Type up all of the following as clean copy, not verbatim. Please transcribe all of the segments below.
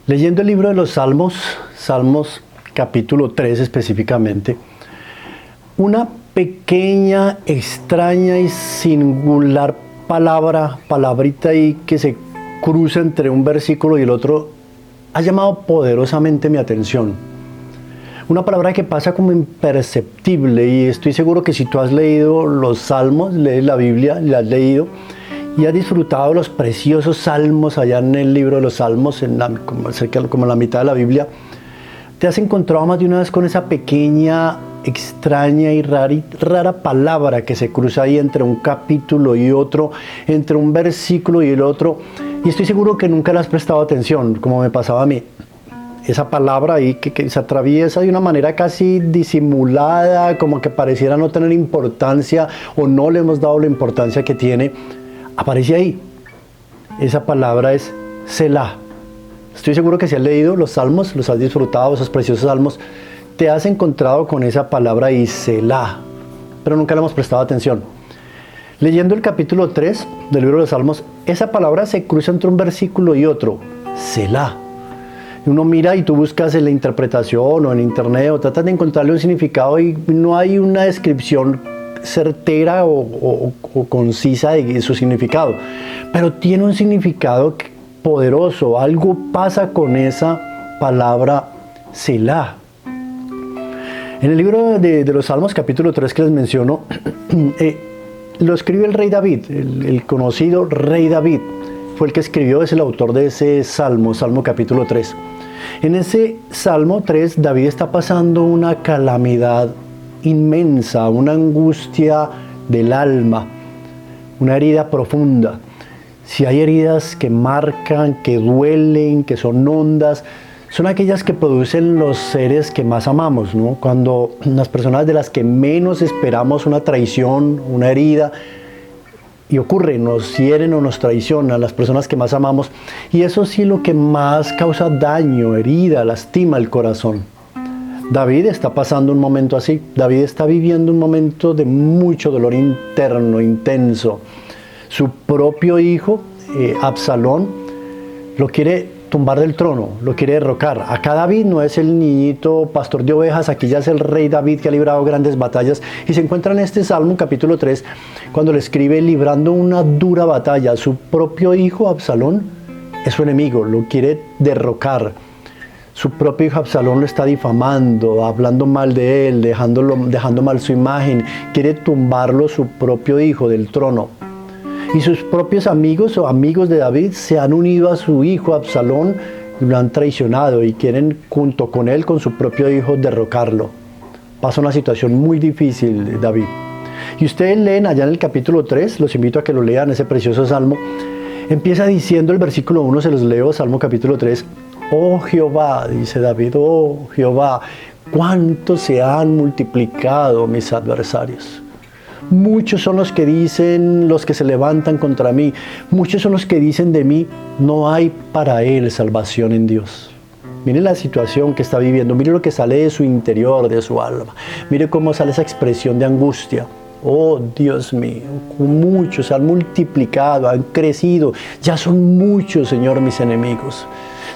Leyendo el libro de los Salmos, Salmos capítulo 3 específicamente, una pequeña, extraña y singular palabrita ahí que se cruza entre un versículo y el otro, ha llamado poderosamente mi atención. Una palabra que pasa como imperceptible, y estoy seguro que si tú has leído los Salmos, lees la Biblia, la has leído, y has disfrutado los preciosos salmos allá en el libro de los Salmos, como en la mitad de la Biblia, te has encontrado más de una vez con esa pequeña, extraña y rara palabra que se cruza ahí entre un capítulo y otro, entre un versículo y el otro, y estoy seguro que nunca le has prestado atención, como me pasaba a mí. Esa palabra ahí que se atraviesa de una manera casi disimulada, como que pareciera no tener importancia o no le hemos dado la importancia que tiene, aparece ahí. Esa palabra es Selah. Estoy seguro que si has leído los Salmos, los has disfrutado, esos preciosos Salmos, te has encontrado con esa palabra y Selah, pero nunca le hemos prestado atención. Leyendo el capítulo 3 del libro de los Salmos, esa palabra se cruza entre un versículo y otro, Selah. Uno mira y tú buscas en la interpretación o en internet o tratas de encontrarle un significado y no hay una descripción certera o concisa de su significado, pero tiene un significado poderoso. Algo pasa con esa palabra Selah. En el libro de los Salmos capítulo 3 que les menciono, lo escribe el rey David, el conocido rey David. Fue el que escribió, es el autor de ese Salmo capítulo 3. En ese Salmo 3, David está pasando una calamidad inmensa, una angustia del alma, una herida profunda. Si hay heridas que marcan, que duelen, que son hondas, son aquellas que producen los seres que más amamos, ¿no? Cuando las personas de las que menos esperamos una traición, una herida, y ocurre, nos hieren o nos traicionan las personas que más amamos, y eso sí lo que más causa daño, herida, lastima el corazón. David está pasando un momento así. David está viviendo un momento de mucho dolor interno, intenso. Su propio hijo, Absalón, lo quiere tumbar del trono, lo quiere derrocar. Acá David no es el niñito pastor de ovejas, aquí ya es el rey David que ha librado grandes batallas, y se encuentra en este Salmo capítulo 3 cuando le escribe librando una dura batalla. Su propio hijo Absalón es su enemigo, lo quiere derrocar. Su propio hijo Absalón lo está difamando, hablando mal de él, dejando mal su imagen, quiere tumbarlo su propio hijo del trono. Y sus propios amigos o amigos de David se han unido a su hijo Absalón y lo han traicionado y quieren junto con él, con su propio hijo, derrocarlo. Pasa una situación muy difícil David. Y ustedes leen allá en el capítulo 3, los invito a que lo lean, ese precioso salmo. Empieza diciendo el versículo 1, se los leo, Salmo capítulo 3. Oh Jehová, dice David, oh Jehová, cuánto se han multiplicado mis adversarios. Muchos son los que dicen, los que se levantan contra mí. Muchos son los que dicen de mí, no hay para él salvación en Dios. Mire la situación que está viviendo, mire lo que sale de su interior, de su alma. Mire cómo sale esa expresión de angustia. Oh Dios mío, muchos se han multiplicado, han crecido. Ya son muchos, Señor, mis enemigos.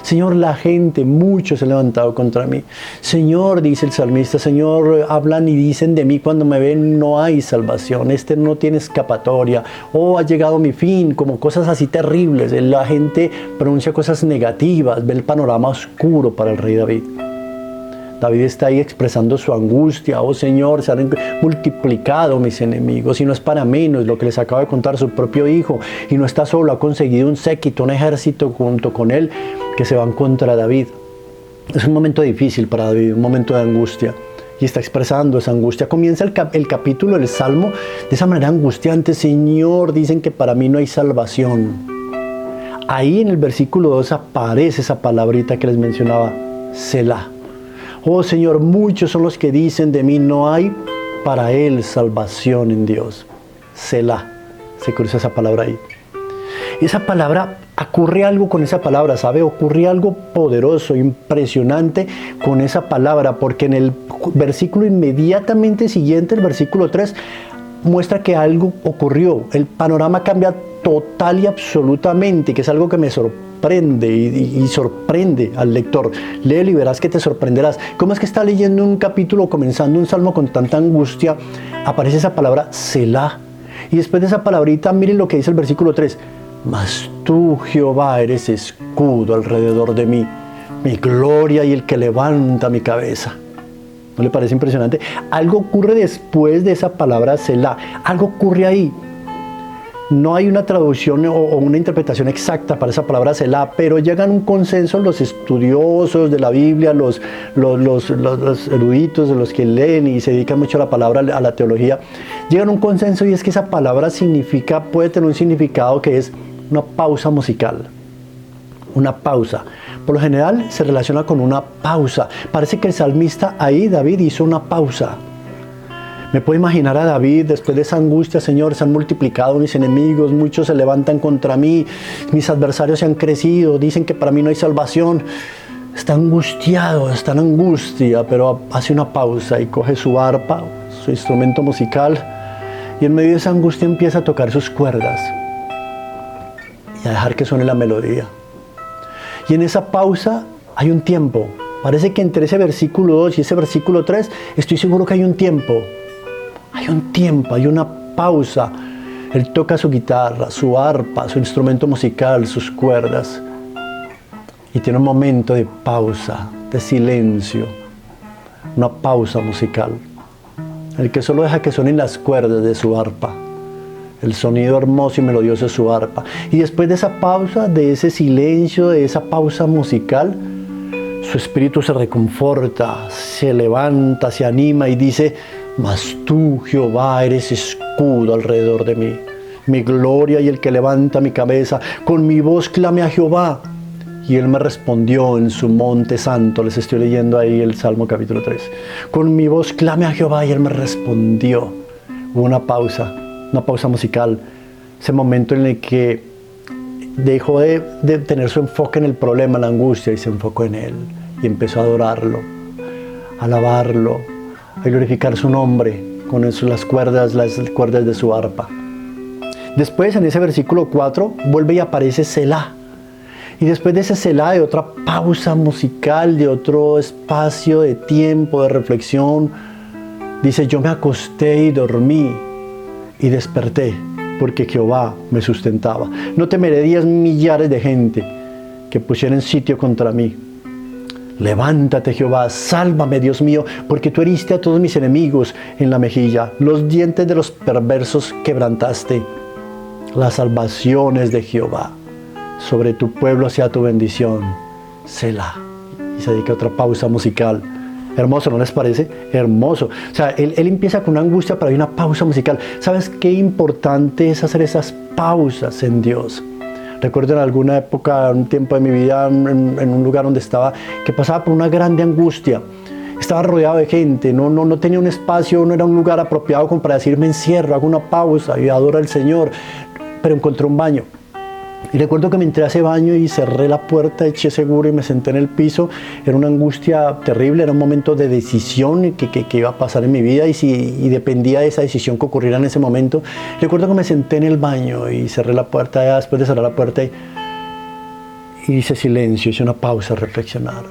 Señor, la gente, muchos se han levantado contra mí. Señor, dice el salmista, Señor, hablan y dicen de mí cuando me ven, no hay salvación, no tiene escapatoria. Oh, ha llegado mi fin, como cosas así terribles. La gente pronuncia cosas negativas, ve el panorama oscuro para el rey David. David está ahí expresando su angustia. Oh Señor, se han multiplicado mis enemigos y no es para menos lo que les acaba de contar su propio hijo. Y no está solo, ha conseguido un séquito, un ejército junto con él que se van contra David. Es un momento difícil para David, un momento de angustia. Y está expresando esa angustia. Comienza el capítulo del Salmo de esa manera angustiante. Señor, dicen que para mí no hay salvación. Ahí en el versículo 2 aparece esa palabrita que les mencionaba, Selah. Oh Señor, muchos son los que dicen de mí, no hay para él salvación en Dios. Selah, se cruza esa palabra ahí. Esa palabra, ocurre algo con esa palabra, ¿sabe? Ocurre algo poderoso, impresionante con esa palabra, porque en el versículo inmediatamente siguiente, el versículo 3, muestra que algo ocurrió. El panorama cambia total y absolutamente, que es algo que me sorprende y sorprende al lector. Léelo y verás que te sorprenderás. ¿Cómo es que está leyendo un capítulo, comenzando un salmo con tanta angustia, aparece esa palabra Selah? Y después de esa palabrita, miren lo que dice el versículo 3. Mas tú, Jehová, eres escudo alrededor de mí, mi gloria y el que levanta mi cabeza. ¿No le parece impresionante? Algo ocurre después de esa palabra Selah. Algo ocurre ahí. No hay una traducción o una interpretación exacta para esa palabra Selah, pero llegan a un consenso los estudiosos de la Biblia, los eruditos, de los que leen y se dedican mucho a la palabra, a la teología, llegan a un consenso, y es que esa palabra puede tener un significado que es una pausa musical. Una pausa. Por lo general se relaciona con una pausa. Parece que el salmista ahí, David, hizo una pausa. Me puedo imaginar a David después de esa angustia: Señor, se han multiplicado mis enemigos, muchos se levantan contra mí, mis adversarios se han crecido, dicen que para mí no hay salvación. Está angustiado, está en angustia, pero hace una pausa y coge su arpa, su instrumento musical, y en medio de esa angustia empieza a tocar sus cuerdas y a dejar que suene la melodía. Y en esa pausa hay un tiempo. Parece que entre ese versículo 2 y ese versículo 3, estoy seguro que hay un tiempo. Hay un tiempo, hay una pausa. Él toca su guitarra, su arpa, su instrumento musical, sus cuerdas. Y tiene un momento de pausa, de silencio. Una pausa musical. El que solo deja que suenen las cuerdas de su arpa. El sonido hermoso y melodioso de su arpa. Y después de esa pausa, de ese silencio, de esa pausa musical, su espíritu se reconforta, se levanta, se anima y dice: mas tú, Jehová, eres escudo alrededor de mí, mi gloria y el que levanta mi cabeza. Con mi voz clamé a Jehová, y él me respondió en su monte santo. Les estoy leyendo ahí el Salmo capítulo 3. Con mi voz clamé a Jehová, y él me respondió. Hubo una pausa musical. Ese momento en el que dejó de tener su enfoque en el problema, en la angustia, y se enfocó en él. Y empezó a adorarlo, a alabarlo, a glorificar su nombre con las cuerdas de su arpa. Después, en ese versículo 4, vuelve y aparece Selah. Y después de ese Selah, de otra pausa musical, de otro espacio de tiempo, de reflexión, dice: yo me acosté y dormí y desperté, porque Jehová me sustentaba. No temeré 10 millares de gente que pusieran sitio contra mí. Levántate, Jehová, sálvame, Dios mío, porque tú heriste a todos mis enemigos en la mejilla. Los dientes de los perversos quebrantaste. Las salvaciones de Jehová. Sobre tu pueblo sea tu bendición. Selah. Y se dedica a otra pausa musical. Hermoso, ¿no les parece? Hermoso. O sea, él empieza con una angustia, pero hay una pausa musical. ¿Sabes qué importante es hacer esas pausas en Dios? Recuerdo en alguna época, un tiempo de mi vida, en un lugar donde estaba, que pasaba por una grande angustia. Estaba rodeado de gente, no tenía un espacio, no era un lugar apropiado como para decir: me encierro, hago una pausa y adoro al Señor. Pero encontré un baño. Y recuerdo que me entré a ese baño y cerré la puerta, eché seguro y me senté en el piso. Era una angustia terrible, era un momento de decisión que iba a pasar en mi vida y dependía de esa decisión que ocurriera en ese momento. Recuerdo que me senté en el baño y cerré la puerta. Después de cerrar la puerta y hice silencio, hice una pausa a reflexionar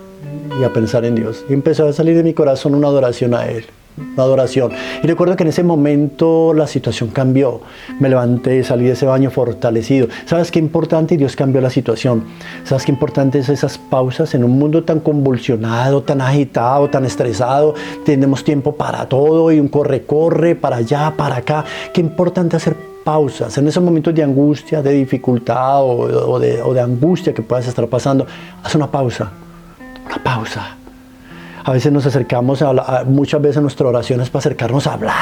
y a pensar en Dios. Y empezó a salir de mi corazón una adoración a Él. Una adoración. Y recuerdo que en ese momento la situación cambió. Me levanté, salí de ese baño fortalecido. ¿Sabes qué importante? Dios cambió la situación. ¿Sabes qué importante es esas pausas en un mundo tan convulsionado, tan agitado, tan estresado? Tenemos tiempo para todo y un corre, para allá, para acá. Qué importante hacer pausas en esos momentos de angustia, de dificultad o de angustia que puedas estar pasando. Haz una pausa. Una pausa. A veces nos acercamos, muchas veces nuestra oración es para acercarnos a hablar.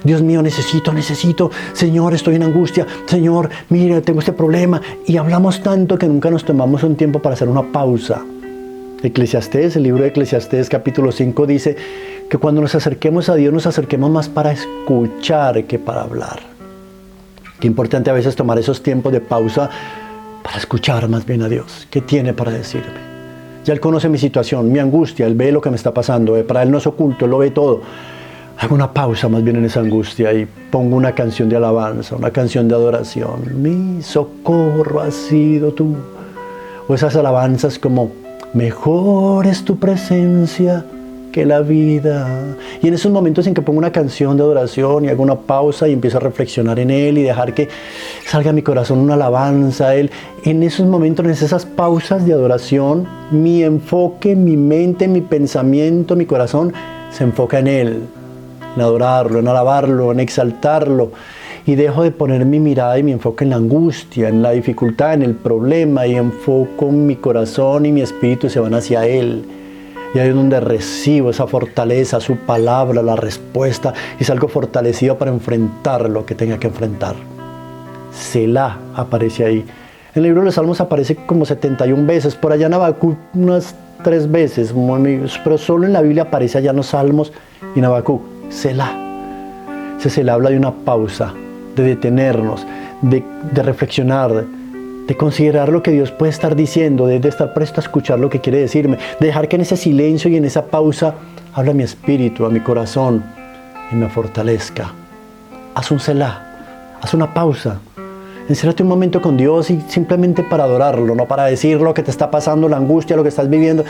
Dios mío, necesito, Señor, estoy en angustia, Señor, mire, tengo este problema. Y hablamos tanto que nunca nos tomamos un tiempo para hacer una pausa. Eclesiastés, el libro de Eclesiastés capítulo 5 dice que cuando nos acerquemos a Dios, nos acerquemos más para escuchar que para hablar. Qué importante a veces tomar esos tiempos de pausa para escuchar más bien a Dios. ¿Qué tiene para decirme? Ya Él conoce mi situación, mi angustia, Él ve lo que me está pasando. Para Él no es oculto, Él lo ve todo. hago una pausa más bien en esa angustia y pongo una canción de alabanza, una canción de adoración. Mi socorro has sido tú. O esas alabanzas como, mejor es tu presencia que la vida. Y en esos momentos en que pongo una canción de adoración y hago una pausa y empiezo a reflexionar en Él y dejar que salga a mi corazón una alabanza a Él, en esos momentos, en esas pausas de adoración, mi enfoque, mi mente, mi pensamiento, mi corazón se enfoca en Él, en adorarlo, en alabarlo, en exaltarlo. Y dejo de poner mi mirada y mi enfoque en la angustia, en la dificultad, en el problema, y enfoco mi corazón y mi espíritu se van hacia Él. Y ahí es donde recibo esa fortaleza, su palabra, la respuesta, y salgo fortalecido para enfrentar lo que tenga que enfrentar. Selah aparece ahí. En el libro de los Salmos aparece como 71 veces, por allá en Habacuc unas 3 veces, pero solo en la Biblia aparece allá en los Salmos y en Habacuc, Selah. Ese Selah habla de una pausa, de detenernos, de reflexionar, de considerar lo que Dios puede estar diciendo, de estar presto a escuchar lo que quiere decirme, de dejar que en ese silencio y en esa pausa hable a mi espíritu, a mi corazón y me fortalezca. Haz un Selah, haz una pausa, enciérrate un momento con Dios y simplemente para adorarlo, no para decir lo que te está pasando, la angustia, lo que estás viviendo,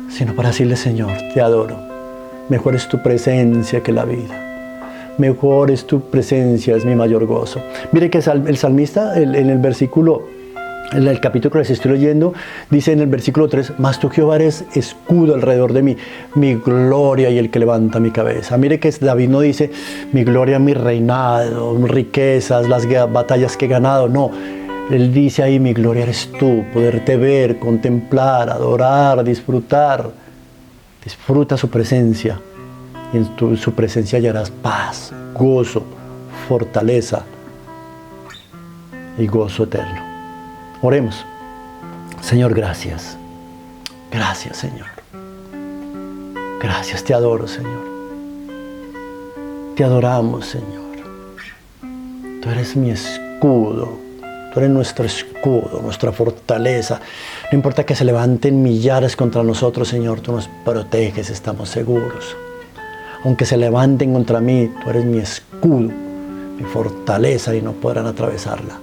sino para decirle, Señor, te adoro, mejor es tu presencia que la vida. Mejor es tu presencia, es mi mayor gozo. Mire que el salmista en el versículo, en el capítulo que les estoy leyendo, dice en el versículo 3, mas tú, Jehová, eres escudo alrededor de mí, mi gloria y el que levanta mi cabeza. Mire que David no dice, mi gloria, mi reinado, mis riquezas, las batallas que he ganado. No, él dice ahí, mi gloria eres tú, poderte ver, contemplar, adorar, disfrutar. Disfruta su presencia. Y en su presencia hallarás paz, gozo, fortaleza y gozo eterno. Oremos. Señor, gracias. Gracias, Señor. Gracias, te adoro, Señor. Te adoramos, Señor. Tú eres mi escudo. Tú eres nuestro escudo, nuestra fortaleza. No importa que se levanten millares contra nosotros, Señor, tú nos proteges, estamos seguros. Aunque se levanten contra mí, tú eres mi escudo, mi fortaleza y no podrán atravesarla.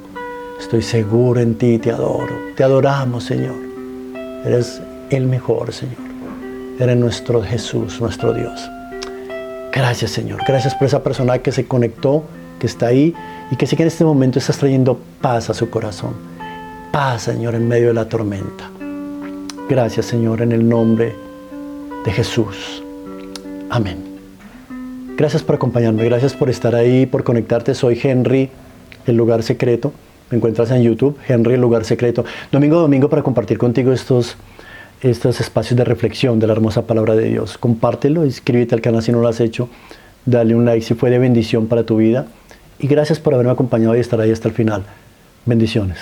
Estoy seguro en ti, te adoro. Te adoramos, Señor. Eres el mejor, Señor. Eres nuestro Jesús, nuestro Dios. Gracias, Señor. Gracias por esa persona que se conectó, que está ahí y que sé que en este momento estás trayendo paz a su corazón. Paz, Señor, en medio de la tormenta. Gracias, Señor, en el nombre de Jesús. Amén. Gracias por acompañarme, gracias por estar ahí, por conectarte. Soy Henry, el lugar secreto. Me encuentras en YouTube, Henry, el lugar secreto. Domingo a domingo para compartir contigo estos espacios de reflexión de la hermosa palabra de Dios. Compártelo, inscríbete al canal si no lo has hecho. Dale un like si fue de bendición para tu vida. Y gracias por haberme acompañado y estar ahí hasta el final. Bendiciones.